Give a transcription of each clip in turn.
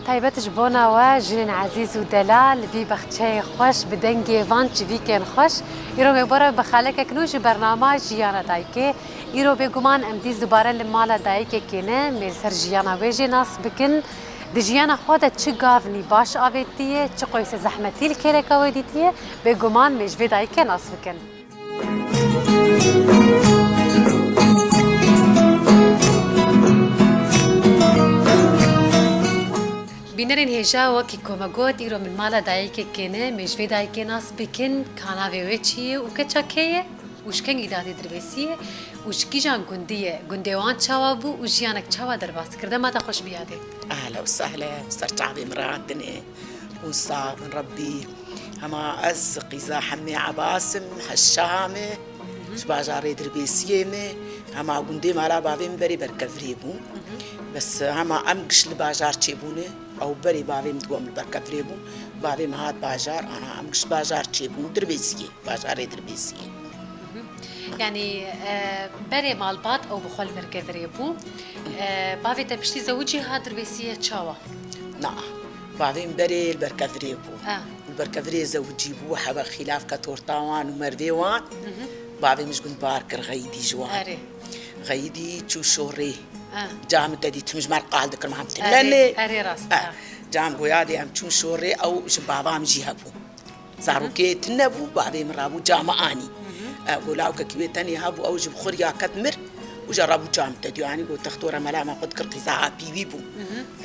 تایبەتش بۆنەوە ژنên عزیز و دەلال بی بەخچەی خۆش بدەنگێڤان چڤیکên خۆش ئیرۆ مێبۆرە بە خالێکێک نوژ بەرنامە ژیانە دایکێ ئیرۆ بێگومان ئەم دیز دووبارە لە ماڵە دایکێکێنە مێسەر ژیانە وێژێ ناس بکن di jiyana xwe de çi gavnî baş avêtiye çi qoyse zehmetî li kêreka wê dîtiye bêguman mêj vê dayîkê nas bikin. Bînerên hêja wekî komegot îro min mala dayîkekê ne mêj vê dayîkê nas bikin kanavê wê çi ye û keça kê ye û ji kengî dadê dirvêsî ye û ji kîjan gundî ye gundê wan çawa bû û jiyanek çawa derbas kir dema te xweş biyadê. أهلا وسهلا استرجع بمراتني وصاب من ربي هما أز قيزا حمي عباسم حشامي شباجاري دربيسيمي هما قندي مالا بابي مبري بركفريبو بس هما أمقش لباجار تشيبوني أو بري بابي متقوم البركفريبو بابي مهات باجار أنا أمقش باجار تشيبون دربيسي باجاري دربيسي يعني بري مالبات أو بخول بركفريبو بابي تبشتي زوجي هادر بيسية تشاوا نعم بابي مبري البركفريبو البركفري زوجي بو حبا خلاف كتورتاوان ومرفيوان بابي مش قلت باركر غيدي جوان غيدي تشو شوري جام تدي تمجمر قال ذكر ما همتلني أري راس جام قيادي أم تشو شوري أو شبابا مجيهبو زاروكي تنبو بابي مرابو جامعاني ولاو ككويتاني هابو أو جب خوريا كتمر وجربوا جام تدي يعني قلت تختور ملامة قد كرقي زعا بيبو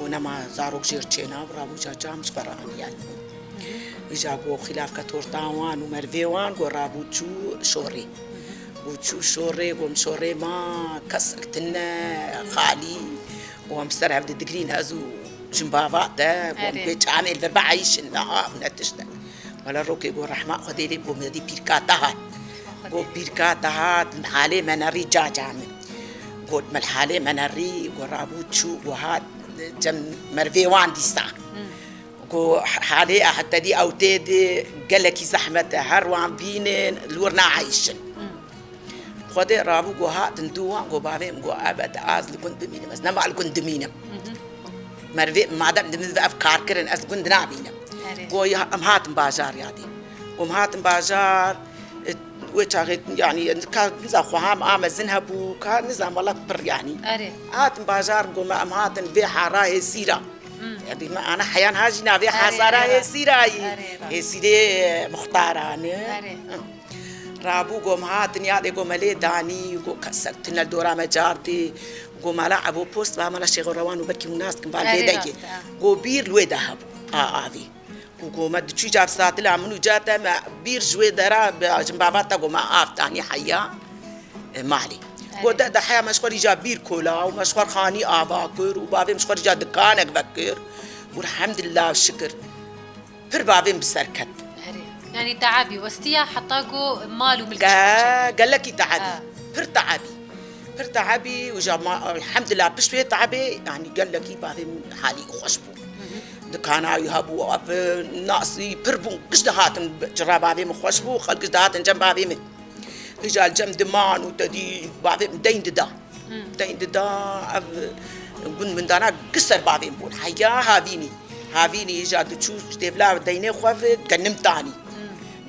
ونما زاروك جيرتشينا برابو جا جام شفراني يعني وجابوا خلاف كتورتاوان ومرفيوان قرابو تشو شوري وتشو شوري قوم شوري ما كسرتنا خالي ومستر عبد الدقرين هزو جنباباته قوم بيت عامل بربع عيش النهار نتشتا ولا روكي قول رحمة خديلي قوم يدي بيركاتها قوم بيركاتها حالي مناري جاجامي قوم مالحالي مناري قرابو تشو وهاد جم مرفيوان دي ساعة قو حالي حتى دي أوتيدي قالكي زحمة هروان بينين لورنا عايشن خدي رابو قو هاد ندوان قو بابيم قو أبد آز لكنت بمينة بس نما لكنت بمينة مرفي ما دام دمزة أفكار كرن أز كنت نابينة قو أم هاتم باجار يادي أم هاتم باجار ويتشاغت يعني كان نزا خوام آمزنها بو كان نزا ملاك بر يعني هاتم باجار قو ما أم هاتم في حراي سيرا يعني ما أنا حيان هاجي نافي حصارة سيراي سيرة مختارانة رابو قوم هاتن يادي قوم لي داني وقوم كسرتنا الدورة مجارتي قوم على أبو بوست بعمل شغل روان وبركي الناس كم بالبيدايك قوم بير لوي ذهب آذي وقوم أدشي جاب ساعات لا منو جاته ما بير جوي درا بجنباباتا قوم آفتاني حيا مالي وده ده حيا مشغول جاب بير كولا ومشغول خاني آباكر وبابي مشغول جاب دكانك بكر والحمد لله والشكر بر بابي بسركت يعني تعبي وستيا حطاكو مالو ملك قال لك تعبي بر تعبي وجا الحمد لله بشوي تعبي يعني قال لك بابي حالي خوشبو دكانا يهبو ناقصي بربون قش دهاتن جرا بابي مخوشبو خلق دهاتن جنب بابي من رجال جنب دمان وتدي بابي دين دا قلت من دانا قصر بابي بون حيا هافيني جاد تشوف ديفلا ديني خوف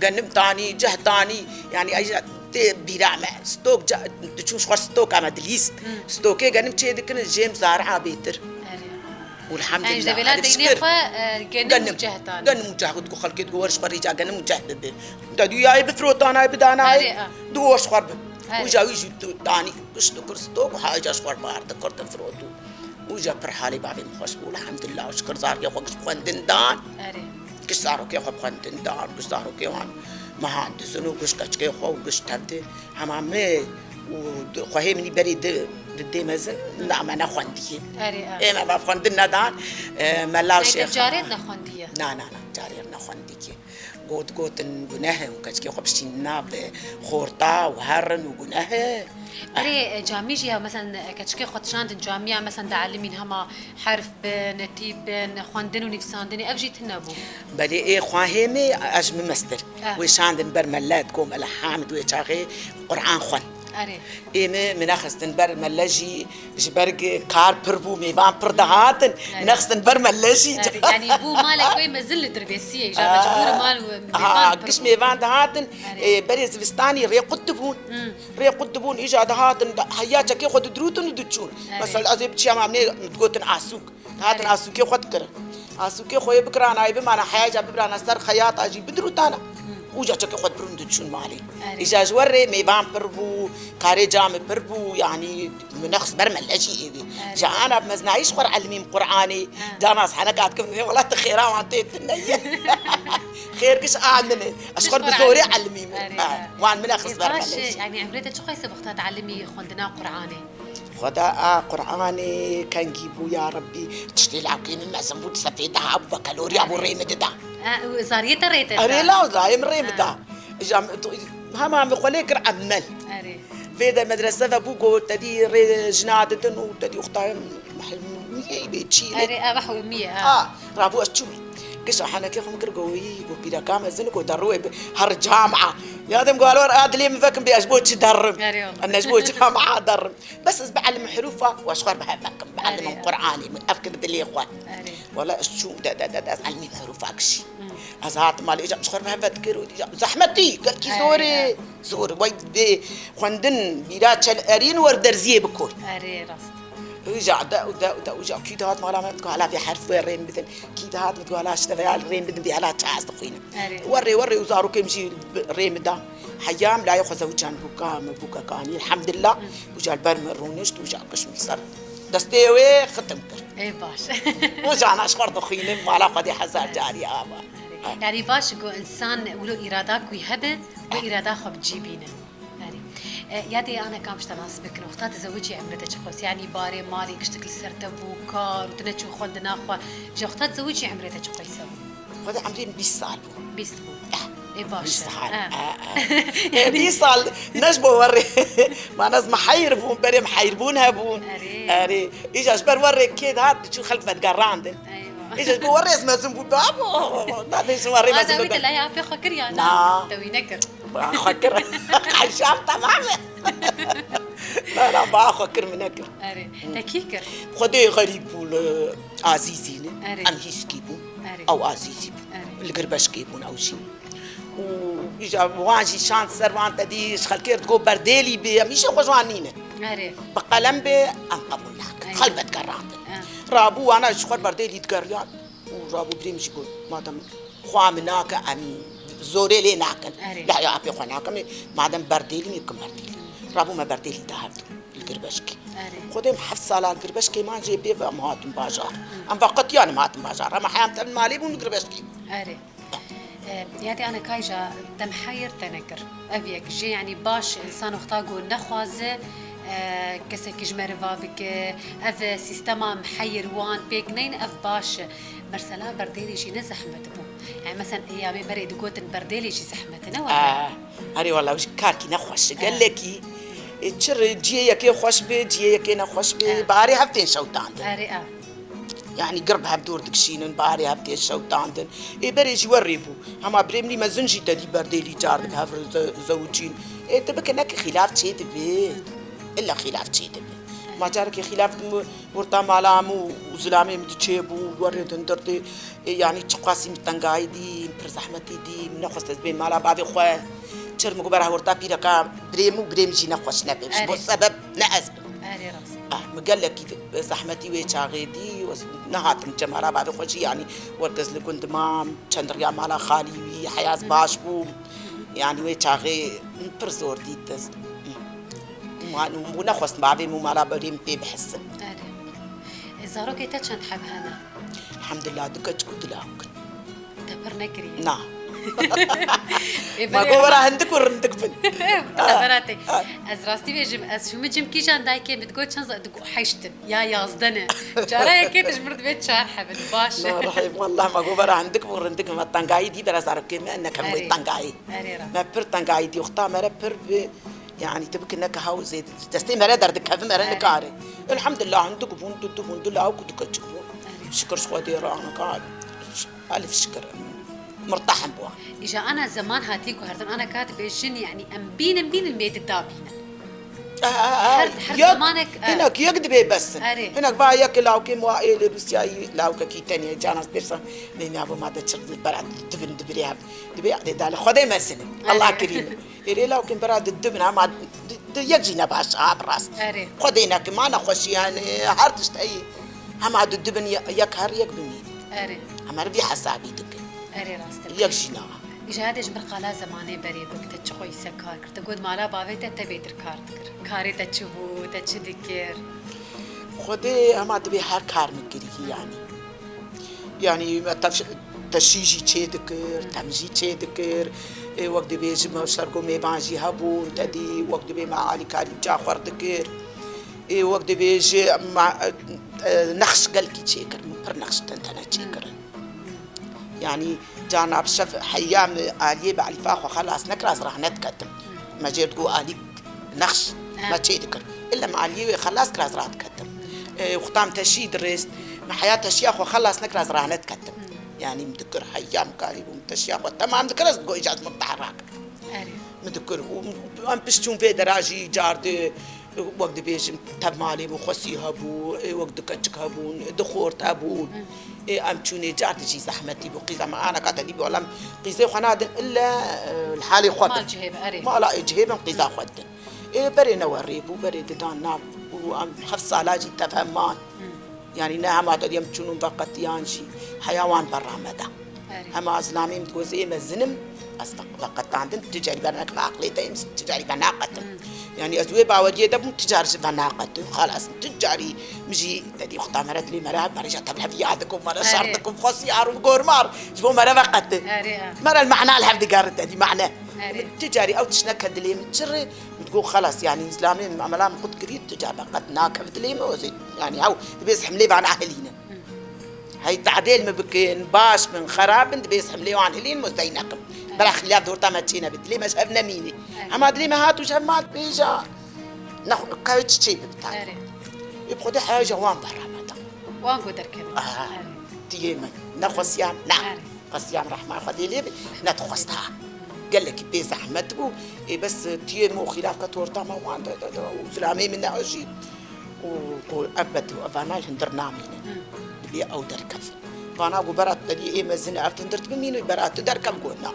قنمتاني جهتاني يعني أي بيرامة ستوك تشوف خور ستوك أما دليست ستوكي قنمت شيء ذكر جيم زارعة بيتر والحمد لله يعني ديفلا ديني خو قنم جهتاني قنم جهد كو خلقت كو ورش خريجة قنم جهد تدو ياي بفروتانا بدانا دوش خرب وجاوي جو تاني قشتو كرستوك وحاجة شخور بارد كرت فروتو وجا برحالي بابي مخشبو الحمد لله وشكر زار يا خوش بخندن دان كش زارو كي خو بخندن دان كش زارو كي وان مهندسنو كش كي خو كش تبدي همامي وخوهي مني بري دي مزن لا ما نخندي اي ما بخندن دان ملاو شيخ جاريتنا خنديه لا جاريتنا خندي قوت نجناه وكذا كي خبشين ناب خورطة وهرن وجناه أري جاميجيا مثلا كتشكي خدشان الجامعة مثلا تعلمين هما حرف بنتيب بن خواندن ونفساندني أفجيت النابو بلي إيه خواهمي أجم مستر ويشاندن برملات كوم الحامد ويشاغي قرآن خوان أري إيه من أخذ بر ملجي جبرج كار بربو ميفان بردهاتن من أخذ بر ملجي يعني بو مالك وين مازل دربيسية جا مجبور مال قش ميفان دهاتن بري زفستاني ري قطبون إجا دهاتن حياتك كي خد دروتن ودتشون مثلا أزيب تشيا مامني تقولن عسوك دهاتن عسوك كي خد كره عسوك كي خوي بكرة أنا بمعنى حياة جاب ببرنا سر خياط أجي بدروتانا وجا تك خد برون دتشون مالي إجا جوري ميفان بربو كاري جام بربو يعني منخس برمل أشي جا أنا بمزنايش قر علمي قرآني جانا صحنا قاعد كم والله تخيرا وانتي تنية خير كش آمنة أشكر بزوري علمي وان منخس برمل يعني عمرتك شو خيسة بختها تعلمي خندنا قرآني غدا قرآني كان جيبو يا ربي تشتي لعقين المعزم بود سفيدها أبو بكالوريا أبو ريمد دا زاريتا ريتا أري لا زايم ريمد دا جام هما مخليك عمل أري في ذا المدرسة فبوكو تدي جنادة وتدي أختها محل بيتشيلة أري أبحو مية رابو أشتومي كش حنا كيف مكرقوي وبيدا كام زنك ودروي هر جامعة يا دم قالوا أدلي مفكم بيجبوش درم أنا جبوش جامعة درم بس بعلم حروفه وأشخر بهفكم بعلم القرآني أفكر باللي إخوان ولا شو دا علمي حروفك شيء أزهات مالي إجا أشخر بهفتكر ودي زحمتي قال كي زوري زور ويد خندن بيدا شل أرين وردرزيه بكل أري راست ويجا دا وجا كيد هات مالا ما تقول على في حرف وين بدن كيد هات ما تقول على اشتغل على الرين بدن بي على تاعز دخينا وري وزارو كيمشي الرين دا حيام لا ياخذ وجان بوكا كاني الحمد لله وجا البرمرونش وجا قش مصر دستيوي ختم كر اي باش وجا انا اشخر دخينا مالا قدي حزار جاري ابا يعني باش جو انسان ولو اراداك ويهبه وارادا خو بتجيبينه يادي أنا كم اشتغلت بكرة وقتها تزوجي عمرتك خلص يعني باري مالي كشتكل سرتبو كار وتنتشو خلدنا أخوة جا وقتها تزوجي عمرتك خلص هذا عمري 20 سال 20 إيه باش 20 سال نجبو وري ما ناس محيربون بري محيربونها بون أري إيش أشبر وري كده هاد شو خلف تقراندن إيش أشبر وري اسمه زنبو بابو ما أدري شو وري ما زنبو هذا لا يا أبي خكر يا نا توي نكر خكر عشان تماما لا باخكر من نكر أري تكيكر خدي غريب ولا عزيزين أم هيسكيبون أو عزيزي القربش كيبون أو شيء وإجا واجي شان سروان تدي شخالكير تقول برديلي بي مش خوجوانينه بقلم بي أم قبولناك خلفت قرانت رابو أنا شخور برديلي تقريان ورابو بريمش يقول مادام خوامناك أم زوري لي ناكن لا يا أبي خناكم مادام برديلي ميكم برديلي رابو ما برديلي دهردو القربشكي خدهم حفظ صلاة القربشكي ما جيبي فمهاتم بازار أم فقط يعني مهاتم بازار أما حيام المالي بون القربشكي أري يعني أنا كايجا تمحير تنكر أبيك جي يعني باش إنسان اختاقو نخوازه كسك جمرفا بك أف سيستما محير وان بيك نين أف باش مرسلا برديلي شي نزحمة بو يعني مثلا أيامي بريد قوتن برديلي شي زحمتنا ولا أري والله وش كاركي نخوش قال لكي تشر جيه كي خوش بي جيه كي نخوش بي باري هفتين شوطان أري يعني قربها بدور دكشين باري هفتين شوطان إيه بريجي وريبو هما بريمني ما زنجي تدي برديلي جار بهفر زوجين إيه تبك إنك خلاف شيء تبي إلا خلاف شيء تبي ما جارك خلاف ورتا مالامو وزلامي متشيبو وريت انترتي يعني تقاسي متنقاي دي برزحمتي دي منخص تزبين مالا بابي خواه تشر مقبرها ورتا بيركا بريمجي نخوش نبي بس سبب نأزب مقال لك زحمتي ويشاغي دي نهات الجمهرة بابي خوشي يعني وركز لكم دمام تشندريا مالا خالي وي حياة باش بو يعني ويشاغي برزور دي تز ونخوص بابي مو مالا بريم بي بحس زارو كي تشند حب هنا الحمد لله دكتش كنت لاك تبر نكري نعم ما قورا عندك ورندك فن تبراتي از راستي بيجم از شو مجم كي جان دايكي بتقول تشنز دقو حيشتن يا يازدنا جارا كي تجبرت بيت شارحه باش لا رحيم والله ما قورا عندك ورندك ما تنقاي دي برا صار كيما انك مو تنقاي ما بر تنقاي دي اختها ما بر يعني تبك انك هاو زيد تستي مرا دردك كيف مرا نكاري الحمد لله عندك بون تدبون دلا او كنت كتشكو شكر سوادي رانا قاعد الف شكر مرتاح بوا إجا أنا زمان هاتيكو هردن أنا كاتب الجن يعني أم بين الميت الدابين حرد زمانك هناك يكدبي بس أري. هناك بقى ياكل لاو كي موائل روسيا لاو كي تاني جانس بيرسا ميمي ابو ما تشرد براد دبن دبريها دبي دال خدي مسن الله كريم يري لاو كي براد الدبن ما يجينا باش ابراس خدينا كما انا خوشي يعني هارتشت اي هم عاد الدبن يكهر يكبني اري هم ربي حسابي دك اري راست يجينا إجادة جبر قالا زمانه بري بك تشخوي سكار كرت قد مالا باوي تبيتر كار تكر كاري تشبو تشدكر خدي هم عاد بيحار كار من كريه يعني تشيجي تشدكر تمجي تشدكر وقت بيجي ما شرقو مي باجي هبون تدي وقت بي مع علي كاري جاخر دكر وقت بيجي مع نخش قلكي تشكر بر نخش تنتنا تشكر يعني جانا بشف حيام آلية بعلفاخ وخلاص نكراز راح نتكتم ما جيت تقول آليك نخش ما تشيدكر إلا مع آلية خلاص كراز راح تكتم وختام تشيد الريست ما حياة تشياخ وخلاص نكراز راح نتكتم يعني مذكر حيام قريب ومتشياخ وتمام ذكر تقول إجازة متحرك مذكر وأم بشتون في دراجي جارد وقت بيجي تمالي وخسي هبو وقت كتشك هبون دخور تابون أم توني جارد جي زحمتي بقيزة ما أنا قاعدة دي بقولم قيزة خنادن إلا الحالي خدن ما جهيب أري ما لا جهيب قيزة خدن بري نوريب وبري دان ناب وأم حفص علاجي تفهمان يعني نعم هذا اليوم تشونون فقط يانشي حيوان برا مدى أما أسلامي متوزي مزنم أصدق فقط عندن تجاري برناك العقلية تجاري بناقة يعني أزوي باودي دم تجاري بناقة خلاص تجاري مجي تدي خطا مرات لي مرا برجع تبلها في عندكم مرا شرطكم خاصي عارف قورمار شوفوا مرا فقط مرا المعنى الحفظ قارد تدي معنى تجاري أو تشنك هدلي متشري تقول خلاص يعني إسلامي عملام قد قريت تجاري فقط ناك هدلي موزي يعني هاو بيس حملي عن أهلينا هاي تعديل مبكين باش من خراب بيس حملي عن أهلين مزدينكم بلا خلاف دورتا ما تشينا بدلي ما شافنا ميني اما ادري ما هاتو شمات بيجا ناخذ قايت شي بتاعي يبقى دي حاجه وان برا ماتا وان قدر كده ديما ناخذ صيام نعم صيام رحمه خدي لي نتخصها قال لك بي زحمت بس تيمو خلاف كتورتا ما وان وسلامي من اجي وابد وافانال هندرنامين بي او دركف فانا قبرت لي مزن عرفت هندرت بمين برات دركب قلنا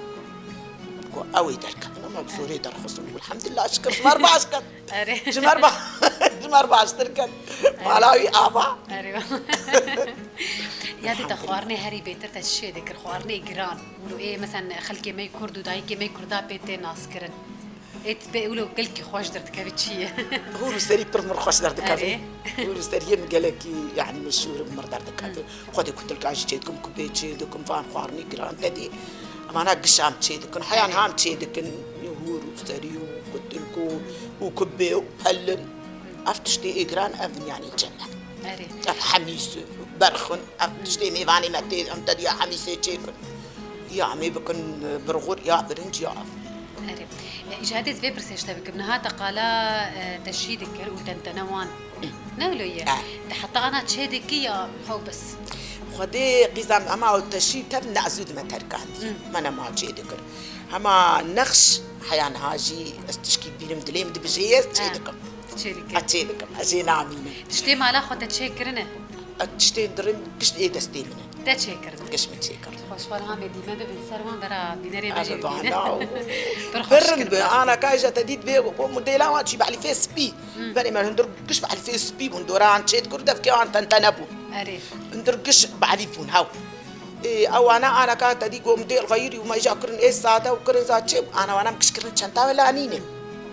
أوي دركب أنا ما بصوري درخص والحمد لله أشكر مربع أشكر مربع أشتركت مالاوي آبا يادي تخوارني هاري بيتر تشي ذكر خوارني جيران ولو إيه مثلا خلكي ما يكردو دايكي ما يكردا بيتي ناس كرن إيه بيقولوا قلكي خوش درت كابتشي هو رستري برمر خوش درت كابي هو رستري مقالكي يعني مشهور بمر درت كابي خدي كنت لك عايش تيدكم كوبيتشي دكم فان خوارني جيران تدي أما أنا قشام تشيدكن حيان هام تشيدكن يهور وستري وقتلكو وكبي وهلن أفتشتي إجران أفن يعني الجنة أف حميس برخن أفتشتي ميفاني متي أم تدي حميسة تشيكن يا عمي بكن برغور يا برنج يا أري إجادة في برسيشتا بكبنها تقالا تشيدك وتنتنوان نقولوا إياه حتى أنا تشيدك يا هو بس خدي قيزام أما التشي تب نعزود ما تركاني ما أنا ما تشيدكر أما نخش حيان هاجي استشكي بينهم دليم دبجية تشيدكم تشيدكم أجي نامينه تشتي مالا خد تشيكرنا تشتي درم كشت إيه تستي منه تشيكرنا كش متشيكر خوش والله مديمة بنسروان برا بيناري بجي برن أنا كايجة تديد بيه موديلا واتشي بعلي فيس بي بري ما هندر كش بعلي فيس بي بندوران تشيدكر دفكي وان تنتنبو ندرقش بعرفون هاو او انا كانت دي قوم دي الغيري وما يجا كرن ايه ساده وكرن زاتشي وانا مكشكرن شنطه ولا انينه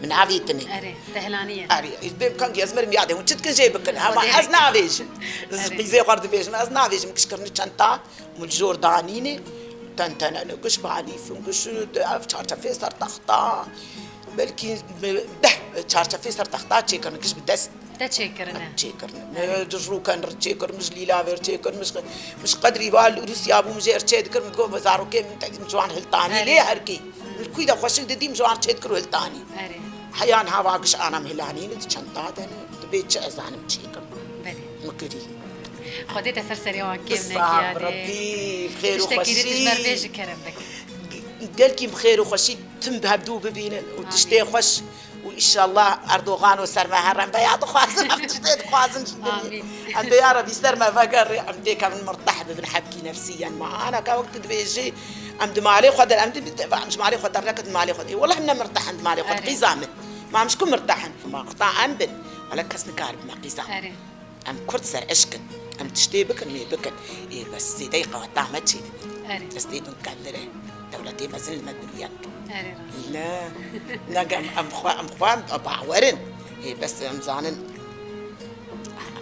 من عافيتني اري تهلانيه اري بيم كان يزمر مياده وتشد كن جايبك ما ازنا فيش زي قرد فيش ما ازنا فيش مكشكرن شنطه من جوردانينه تنتنا نقش بعرف نقش افتح فيستر تخطا بلكي ده تشارش فيستر تخطا تشيكن نقش بدست تشيكرنا جرو كان تشيكر مش ليلا فير تشيكر مش قدري وال روسيا ابو مجير تشيكر متقول بزارو كي من جوان هلطاني ليه هركي الكويدا خوشك ددي مجوان تشيكر هلطاني حيان هواقش انا مهلاني نتشنطا ده بيتش ازان تشيكر مكري خديت سرسري وكيم نكيا ربي بخير وخشي تشتكي بربيج كرمك قالكي بخير وخشي تم بهبدو ببينن وتشتي خوش وإن شاء الله أردوغان وسرما هرم بياض خوازن أفتشتيت خوازن آمين. عم يا ربي سرما فقر عم كان مرتاح بنحكي نفسيا معانا كوقت بيجي عم مالي خدر عم مش مالي خدر لك مالي خدر والله إحنا مرتاح عند مالي خدر قيزامن ما مش كم مرتاح ما قطع أنبن ولا كسن كارب ما قيزام أم كرت سر أشكن أم تشتي بكن مي بكن إيه بس زي دقيقة وطع ما تشيد بس دي بنكذره دولتي مازال المدنيات لا لا أم خوان بعورن إيه بس أم زانن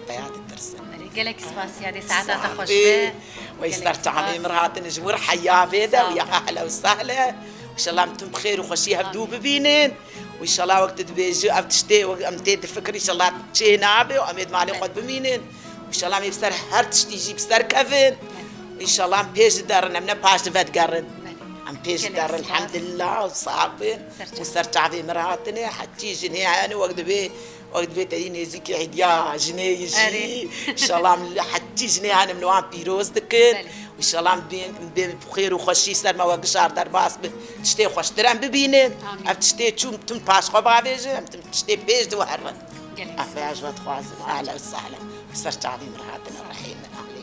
بياض الدرس قالك سباس يا دي ساعات تخش به ويسترجع علي مرات نجور حياه بيدا ويا اهلا وسهلا وان شاء الله انتم بخير وخشيها بدوب بينين وان شاء الله وقت تبيجي اب تشتي وامتيد الفكر ان شاء الله تشي نابي واميد مالي خد بمينين وان شاء الله مي بستر هر تشتي بستر كفن ان شاء الله بيج دارنا من باش فات قرن ام بيج دار الحمد لله وصعبين وسترجع في مراتنا حتى جني انا وقت بيت أديني زيكي عديا جنيه يجي إن شاء الله حتى جنيه أنا من وان بيروز دكن وإن شاء الله بين بخير وخشي سر ما وقشار در باس تشتي خوش درم ببينين أم تشتي تشوم تم باس خبا بيجي أم تشتي بيج دو هرن أفراج وتخوازن أهلا وسهلا سرتع بي مراتنا رحيم عليه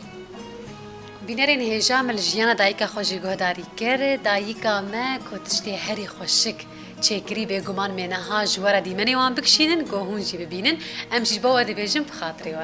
بینرین هجام الجیانا دایکا خوشی گهداری کرد دایکا ما کتشتی هری خوشک چکری به گمان منها جوار دیمنی وان بکشینن گوهون جی ببینن امشی باور دی بیجم بخاطری و